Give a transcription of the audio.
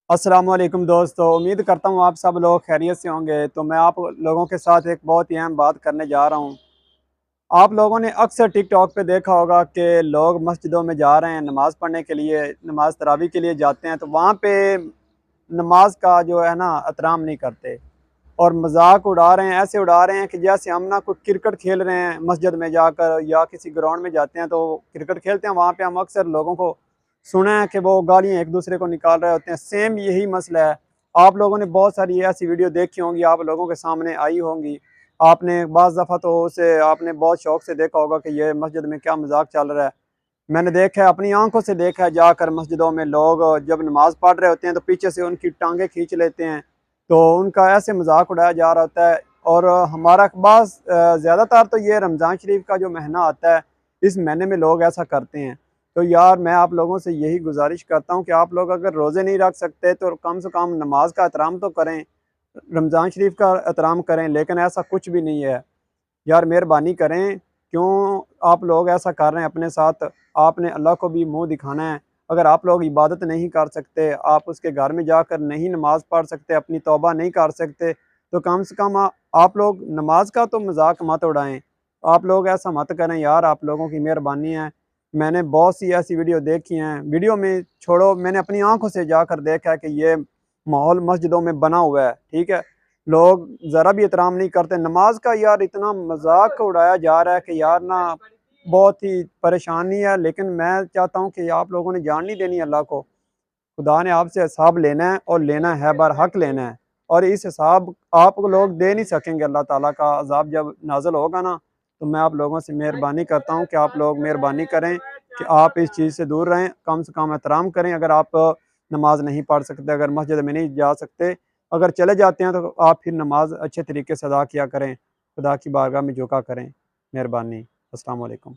السلام علیکم دوستو، امید کرتا ہوں آپ سب لوگ خیریت سے ہوں گے۔ تو میں آپ لوگوں کے ساتھ ایک بہت ہی اہم بات کرنے جا رہا ہوں۔ آپ لوگوں نے اکثر ٹک ٹاک پہ دیکھا ہوگا کہ لوگ مسجدوں میں جا رہے ہیں نماز پڑھنے کے لیے، نماز تراویح کے لیے جاتے ہیں، تو وہاں پہ نماز کا جو ہے نا احترام نہیں کرتے اور مذاق اڑا رہے ہیں، ایسے اڑا رہے ہیں کہ جیسے ہم نا کوئی کرکٹ کھیل رہے ہیں مسجد میں جا کر، یا کسی گراؤنڈ میں جاتے ہیں تو کرکٹ کھیلتے ہیں، وہاں پہ ہم اکثر لوگوں کو سنا ہے کہ وہ گالیاں ایک دوسرے کو نکال رہے ہوتے ہیں۔ سیم یہی مسئلہ ہے۔ آپ لوگوں نے بہت ساری ایسی ویڈیو دیکھی ہوں گی، آپ لوگوں کے سامنے آئی ہوں گی۔ آپ نے بعض دفعہ تو اسے آپ نے بہت شوق سے دیکھا ہوگا کہ یہ مسجد میں کیا مذاق چل رہا ہے۔ میں نے دیکھا ہے، اپنی آنکھوں سے دیکھا ہے، جا کر مسجدوں میں لوگ جب نماز پڑھ رہے ہوتے ہیں تو پیچھے سے ان کی ٹانگیں کھینچ لیتے ہیں، تو ان کا ایسے مذاق اڑایا جا رہا ہوتا ہے۔ اور ہمارا بعض زیادہ تر تو یہ رمضان شریف کا جو مہینہ آتا ہے، اس مہینے میں لوگ ایسا کرتے ہیں۔ تو یار میں آپ لوگوں سے یہی گزارش کرتا ہوں کہ آپ لوگ اگر روزے نہیں رکھ سکتے تو کم سے کم نماز کا احترام تو کریں، رمضان شریف کا احترام کریں، لیکن ایسا کچھ بھی نہیں ہے۔ یار مہربانی کریں، کیوں آپ لوگ ایسا کر رہے ہیں اپنے ساتھ؟ آپ نے اللہ کو بھی منہ دکھانا ہے۔ اگر آپ لوگ عبادت نہیں کر سکتے، آپ اس کے گھر میں جا کر نہیں نماز پڑھ سکتے، اپنی توبہ نہیں کر سکتے، تو کم سے کم آپ لوگ نماز کا تو مذاق مت اڑائیں۔ آپ لوگ ایسا مت کریں یار، آپ لوگوں کی مہربانی ہے۔ میں نے بہت سی ایسی ویڈیو دیکھی ہیں، ویڈیو میں چھوڑو، میں نے اپنی آنکھوں سے جا کر دیکھا ہے کہ یہ ماحول مسجدوں میں بنا ہوا ہے، ٹھیک ہے؟ لوگ ذرا بھی احترام نہیں کرتے نماز کا۔ یار اتنا مذاق اڑایا جا رہا ہے کہ یار نا بہت ہی پریشانی ہے، لیکن میں چاہتا ہوں کہ آپ لوگوں نے جان نہیں دینی اللہ کو۔ خدا نے آپ سے حساب لینا ہے، اور لینا ہے برحق لینا ہے، اور اس حساب آپ لوگ دے نہیں سکیں گے۔ اللہ تعالیٰ کا عذاب جب نازل ہوگا نا، تو میں آپ لوگوں سے مہربانی کرتا ہوں کہ آپ لوگ مہربانی کریں کہ آپ اس چیز سے دور رہیں، کم سے کم احترام کریں۔ اگر آپ نماز نہیں پڑھ سکتے، اگر مسجد میں نہیں جا سکتے، اگر چلے جاتے ہیں تو آپ پھر نماز اچھے طریقے سے ادا کیا کریں، خدا کی بارگاہ میں جھکا کریں۔ مہربانی۔ السلام علیکم۔